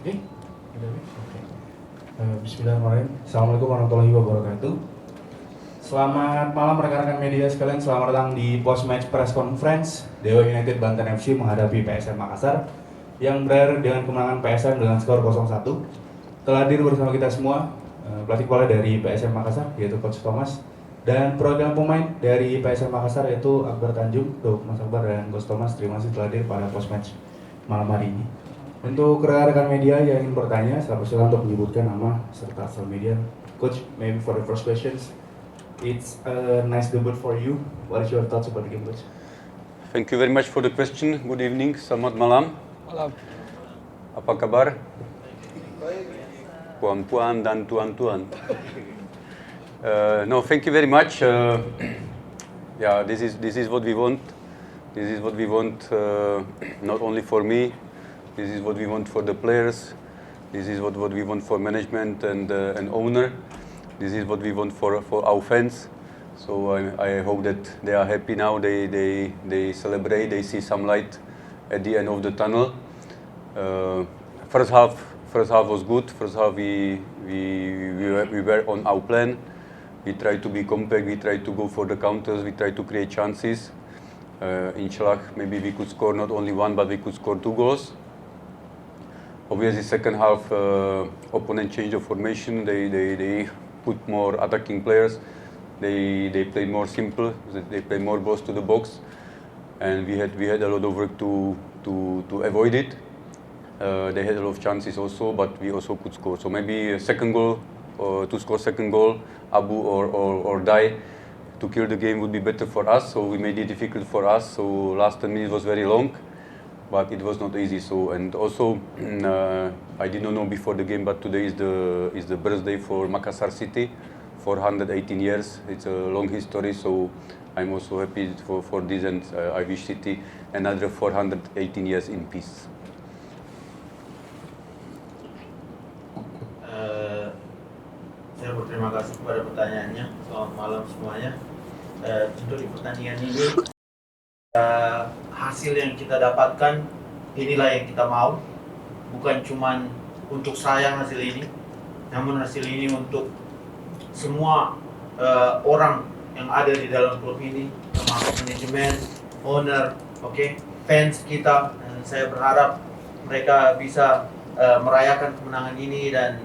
Oke? Oke. Bismillahirrahmanirrahim. Assalamualaikum warahmatullahi wabarakatuh. Selamat malam rekan-rekan media sekalian. Selamat datang di Postmatch Press Conference Dewa United Banten FC menghadapi PSM Makassar yang berakhir dengan kemenangan PSM dengan skor 0-1. Telah hadir bersama kita semua pelatih kepala dari PSM Makassar yaitu Coach Thomas dan perwakilan pemain dari PSM Makassar yaitu Akbar Tanjung, Mas Akbar dan Coach Thomas. Terima kasih telah hadir pada Postmatch malam hari ini. Untuk rekan-rekan media yang ingin bertanya, saya persilakan untuk menyebutkan nama serta asal media. Coach, maybe for the first questions, it's a nice debut for you. What is your thoughts about the game, Coach? Thank you very much for the question. Good evening, selamat malam. Malam. Apa kabar? Puan-puan dan tuan-tuan. No, thank you very much. Yeah, this is what we want. This is what we want, not only for me. This is what we want for the players. This is what we want for management and owner. This is what we want for our fans. So I hope that they are happy now. They celebrate. They see some light at the end of the tunnel. First half was good. First half we were on our plan. We tried to be compact. We tried to go for the counters. We tried to create chances. Inshallah, maybe we could score not only one, but we could score 2 goals. Obviously, second half, opponent changed the formation. They put more attacking players. They played more simple. They played more balls to the box, and we had a lot of work to avoid it. They had a lot of chances also, but we also could score. So maybe a second goal, to score second goal, Abu or Dai, to kill the game would be better for us. So we made it difficult for us. So last 10 minutes was very long. But it was not easy. So and also I did not know before the game, but today is the birthday for Makassar city, 418 years. It's a long history. So I'm also happy for this, and I wish city another 418 years in peace. Saya berterima kasih kepada pertanyaannya. Selamat malam semuanya. Tentu di pertandingan ini hasil yang kita dapatkan inilah yang kita mau, bukan cuman untuk saya hasil ini, namun hasil ini untuk semua orang yang ada di dalam klub ini, termasuk manajemen, owner, fans kita. Dan saya berharap mereka bisa merayakan kemenangan ini dan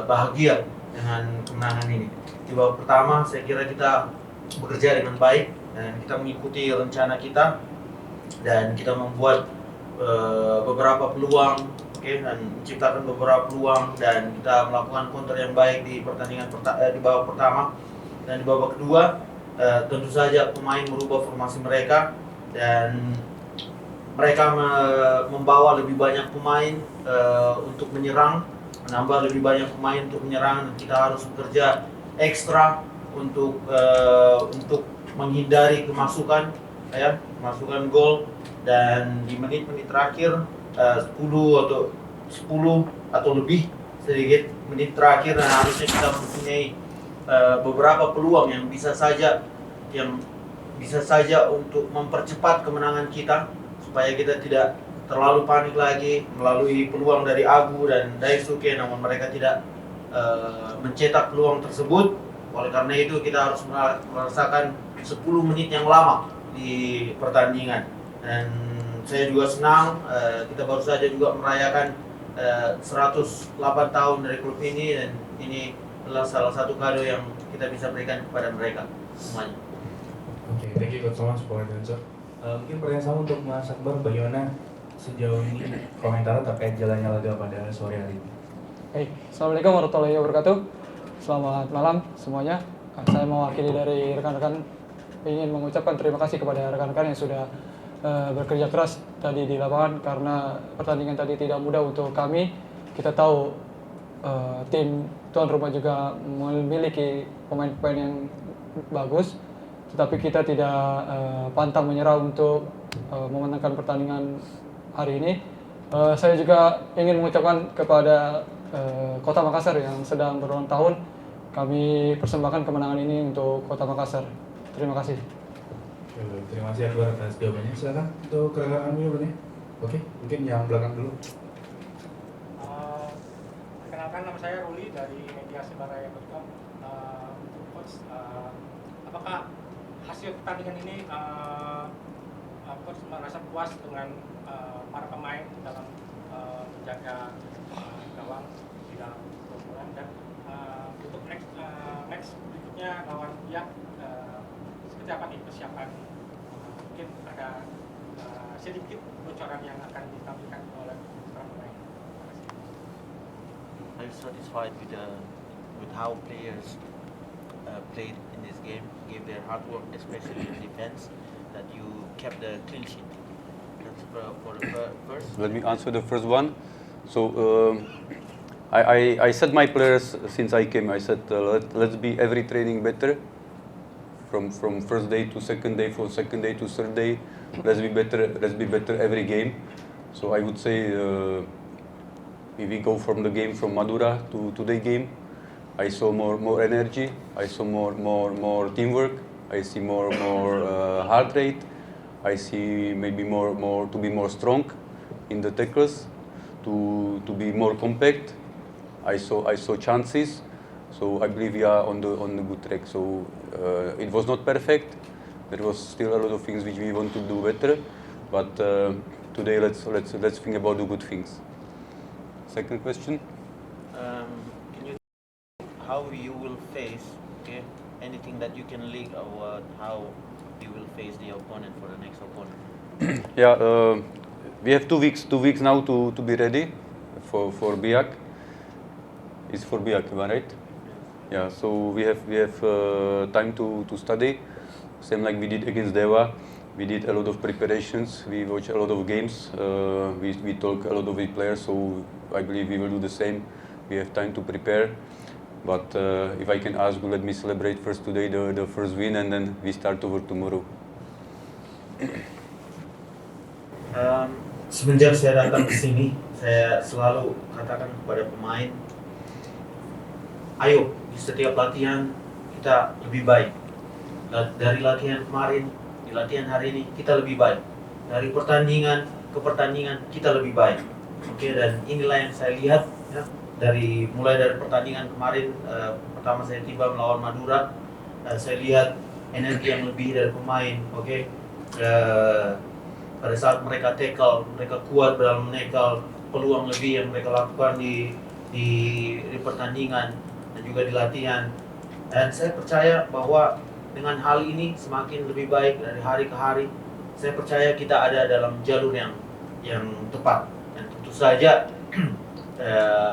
bahagia dengan kemenangan ini. Di babak pertama saya kira kita bekerja dengan baik dan kita mengikuti rencana kita dan kita membuat beberapa peluang, dan menciptakan beberapa peluang dan kita melakukan counter yang baik di pertandingan di babak pertama. Dan di babak kedua tentu saja pemain merubah formasi mereka dan mereka membawa lebih banyak pemain untuk menyerang, menambah lebih banyak pemain untuk menyerang, dan kita harus bekerja ekstra untuk menghindari kemasukan gol. Dan di menit-menit terakhir 10 atau lebih sedikit menit terakhir, dan harusnya kita mempunyai beberapa peluang yang bisa saja untuk mempercepat kemenangan kita, supaya kita tidak terlalu panik lagi melalui peluang dari Abu dan Daisuke, namun mereka tidak mencetak peluang tersebut. Oleh karena itu kita harus merasakan 10 menit yang lama di pertandingan. Dan saya juga senang kita baru saja juga merayakan 108 tahun dari klub ini, dan ini adalah salah satu kado yang kita bisa berikan kepada mereka semuanya. Oke, thank you Coach Thomas for the answer. Mungkin pertanyaan sama untuk Mas Akbar, bagaimana sejauh ini komentar terkait jalannya laga pada sore hari ini? Baik, Assalamualaikum warahmatullahi wabarakatuh. Selamat malam semuanya. Saya mewakili dari rekan-rekan ingin mengucapkan terima kasih kepada rekan-rekan yang sudah bekerja keras tadi di lapangan, karena pertandingan tadi tidak mudah untuk kami. Kita tahu tim tuan rumah juga memiliki pemain-pemain yang bagus, tetapi kita tidak pantang menyerah untuk memenangkan pertandingan hari ini. Saya juga ingin mengucapkan kepada Kota Makassar yang sedang berulang tahun, kami persembahkan kemenangan ini untuk Kota Makassar. Terima kasih. Terima kasih Akbar atas jawabannya. Silakan untuk rekan kami bertanya. Oke, mungkin yang belakang dulu. Perkenalkan, nama saya Ruli dari media sebaraya.com. Coach, apakah hasil pertandingan ini Coach merasa puas dengan para pemain dalam menjaga gawang tidak kebobolan, dan untuk match berikutnya lawan Biak, seperti apa nih persiapan? Mungkin ada sedikit bocoran yang akan ditampilkan oleh para pemain. Are you satisfied with how players played in this game, gave their hard work, especially in defense, that you kept the clean sheet? That's for the first. Let me answer the first one. So I said my players since I came. I said let's be every training better. From first day to second day, from second day to third day, let's be better every game. So I would say if we go from the game from Madura to today game, I saw more energy. I saw more teamwork. I see more heart rate. I see maybe more to be more strong in the tackles, to be more compact. I saw chances. So I believe we are on the good track. So it was not perfect. There was still a lot of things which we want to do better. But today let's think about the good things. Second question. Can you how you will face anything that you can leak, or how you will face the opponent for the next opponent? Yeah, we have 2 weeks. 2 weeks now to be ready for Biak. It's for Biak, am I right? Yeah. So we have time to study. Same like we did against Deva. We did a lot of preparations. We watch a lot of games. We talk a lot of the players. So I believe we will do the same. We have time to prepare. But if I can ask, let me celebrate first today the first win, and then we start over tomorrow. Semenjak saya datang ke sini, saya selalu katakan kepada pemain, ayo di setiap latihan kita lebih baik. Dari latihan kemarin, di latihan hari ini kita lebih baik. Dari pertandingan ke pertandingan kita lebih baik. Oke, dan inilah yang saya lihat ya, mulai dari pertandingan kemarin, pertama saya tiba melawan Madura, saya lihat energi yang lebih dari pemain. Oke, pada saat mereka tackle, mereka kuat dalam menekel, peluang lebih yang mereka lakukan di pertandingan dan juga di latihan. Dan saya percaya bahwa dengan hal ini semakin lebih baik dari hari ke hari. Saya percaya kita ada dalam jalur yang tepat. Dan tentu saja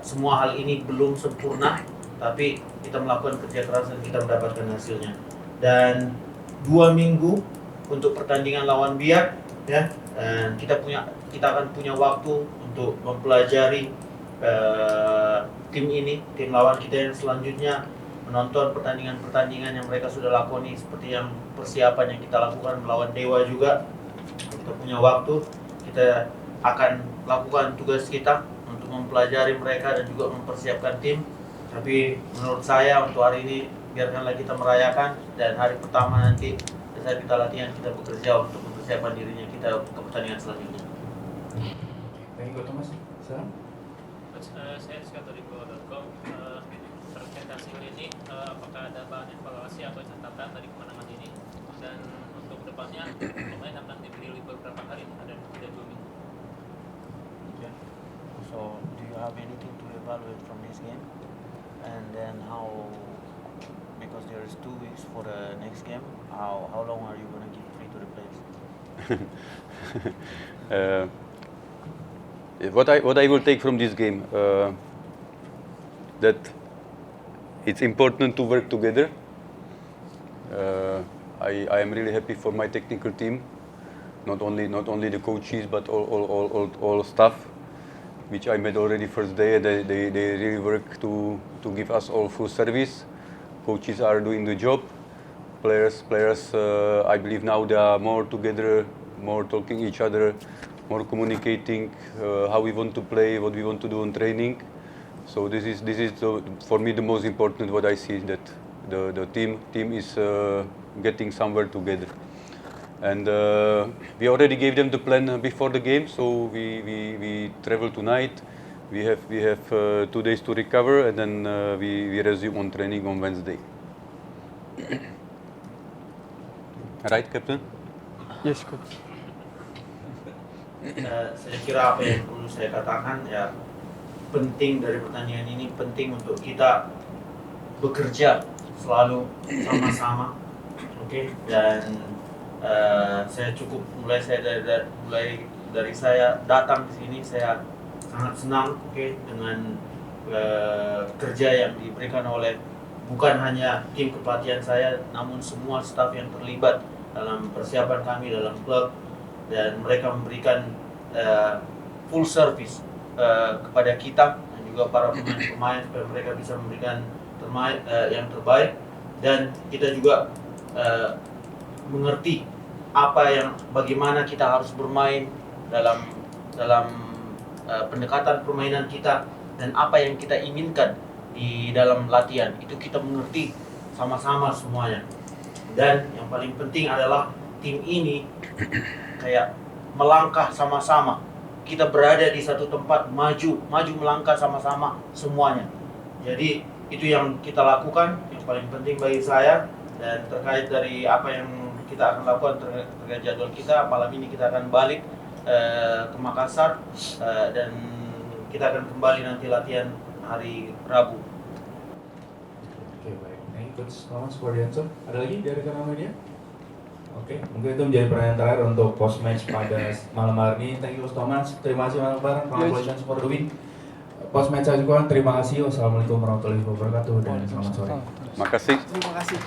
semua hal ini belum sempurna, tapi kita melakukan kerja keras dan kita mendapatkan hasilnya. Dan 2 minggu untuk pertandingan lawan Biak, ya, dan kita akan punya waktu untuk mempelajari tim ini, tim lawan kita yang selanjutnya, menonton pertandingan-pertandingan yang mereka sudah lakoni, seperti yang persiapan yang kita lakukan melawan Dewa juga. Kita punya waktu, kita akan lakukan tugas kita untuk mempelajari mereka dan juga mempersiapkan tim. Tapi menurut saya untuk hari ini biarkanlah kita merayakan, dan hari pertama nanti saat kita latihan kita bekerja untuk mempersiapkan dirinya kita ke pertandingan selanjutnya. Thank you, Thomas. Salam. Saya dari Kota.com. Terkait hasil ini, apakah ada bahan evaluasi atau catatan dari kemenangan ini, dan untuk depannya pemain akan diberi libur berapa hari? Ada 2 minggu. Yeah. So, do you have anything to evaluate from this game? And then because there is 2 weeks for the next game, how long are you going to give free to the players? What I will take from this game, that it's important to work together. I am really happy for my technical team, not only the coaches but all staff, which I met already first day. They really work to give us all full service. Coaches are doing the job. Players, I believe now they are more together, more talking each other, more communicating how we want to play, what we want to do on training. So this is for me the most important what I see, that the team is getting somewhere together. And we already gave them the plan before the game, so we travel tonight. We have 2 days to recover, and then we resume on training on Wednesday. Right, Captain? Yes, coach. Saya kira apa yang perlu saya katakan ya, penting dari pertandingan ini, penting untuk kita bekerja selalu sama-sama, oke? Dan saya cukup mulai dari saya datang ke sini, saya sangat senang, oke, dengan kerja yang diberikan oleh bukan hanya tim kepelatihan saya, namun semua staf yang terlibat dalam persiapan kami dalam klub, dan mereka memberikan full service kepada kita dan juga para pemain-pemain supaya mereka bisa memberikan yang terbaik, dan kita juga mengerti bagaimana kita harus bermain dalam pendekatan permainan kita dan apa yang kita inginkan di dalam latihan. Itu kita mengerti sama-sama semuanya. Dan yang paling penting adalah tim ini kayak melangkah sama-sama. Kita berada di satu tempat, maju melangkah sama-sama semuanya. Jadi itu yang kita lakukan, yang paling penting bagi saya. Dan terkait dari apa yang kita akan lakukan terkait jadwal kita, malam ini kita akan balik ke Makassar, dan kita akan kembali nanti latihan hari Rabu. Oke, baik. Thank you Coach Thomas for the answer. Ada lagi dari rekan media? Oke, mungkin itu menjadi pertanyaan terakhir untuk post match pada malam hari ini. Thank you Coach Thomas. Terima kasih Bang. Congratulations for the win. Post match saya juga terima kasih. Wassalamualaikum warahmatullahi wabarakatuh dan selamat sore. Makasih. Terima kasih.